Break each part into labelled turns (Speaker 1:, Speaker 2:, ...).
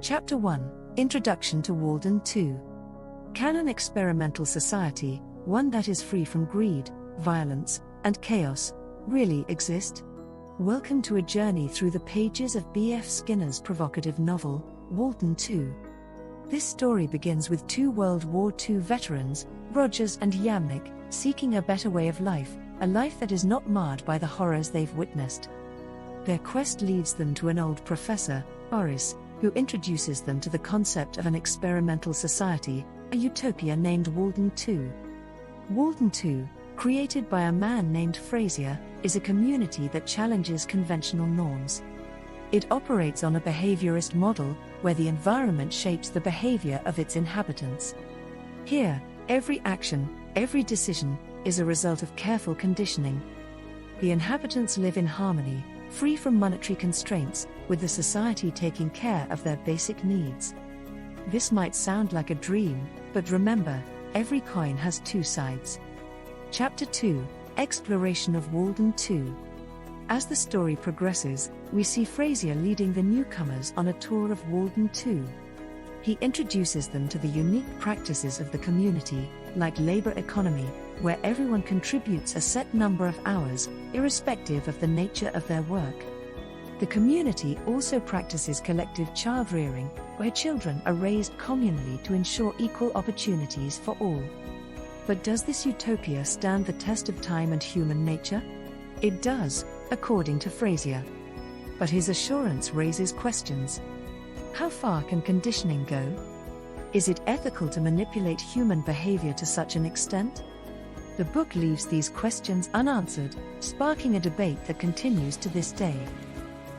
Speaker 1: Chapter 1, Introduction to Walden 2. Can an experimental society, one that is free from greed, violence, and chaos, really exist? Welcome to a journey through the pages of B.F. Skinner's provocative novel, Walden 2. This story begins with two World War II veterans, Rogers and Yamnik, seeking a better way of life, a life that is not marred by the horrors they've witnessed. Their quest leads them to an old professor, Boris, who introduces them to the concept of an experimental society, a utopia named Walden 2. Walden 2, created by a man named Frazier, is a community that challenges conventional norms. It operates on a behaviorist model, where the environment shapes the behavior of its inhabitants. Here, every action, every decision, is a result of careful conditioning. The inhabitants live in harmony, free from monetary constraints, with the society taking care of their basic needs. This might sound like a dream, but remember, every coin has two sides. Chapter 2, Exploration of Walden 2. As the story progresses, we see Frazier leading the newcomers on a tour of Walden 2. He introduces them to the unique practices of the community, like labor economy, where everyone contributes a set number of hours, irrespective of the nature of their work. The community also practices collective child rearing, where children are raised communally to ensure equal opportunities for all. But does this utopia stand the test of time and human nature? It does, according to Frazier. But his assurance raises questions. How far can conditioning go? Is it ethical to manipulate human behavior to such an extent? The book leaves these questions unanswered, sparking a debate that continues to this day.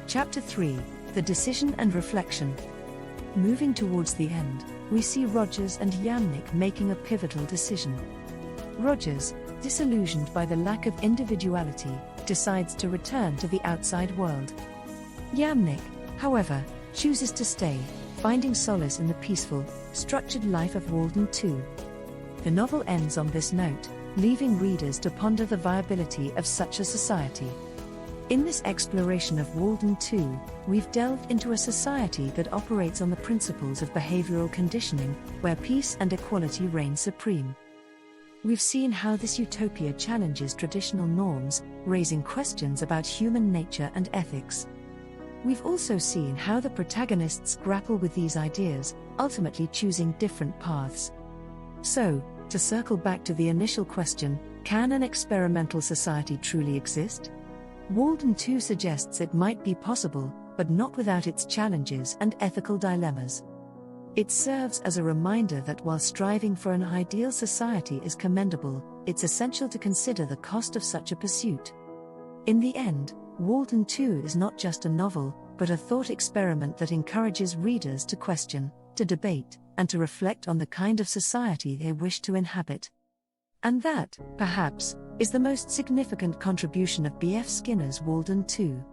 Speaker 1: Chapter 3, The Decision and Reflection. Moving towards the end, we see Rogers and Yamnik making a pivotal decision. Rogers, disillusioned by the lack of individuality, decides to return to the outside world. Yamnik, however, chooses to stay, finding solace in the peaceful, structured life of Walden 2. The novel ends on this note, leaving readers to ponder the viability of such a society. In this exploration of Walden 2, we've delved into a society that operates on the principles of behavioral conditioning, where peace and equality reign supreme. We've seen how this utopia challenges traditional norms, raising questions about human nature and ethics. We've also seen how the protagonists grapple with these ideas, ultimately choosing different paths. So, to circle back to the initial question, can an experimental society truly exist? Walden 2 suggests it might be possible, but not without its challenges and ethical dilemmas. It serves as a reminder that while striving for an ideal society is commendable, it's essential to consider the cost of such a pursuit. In the end, Walden 2 is not just a novel, but a thought experiment that encourages readers to question, to debate, and to reflect on the kind of society they wish to inhabit. And that, perhaps, is the most significant contribution of B.F. Skinner's Walden 2.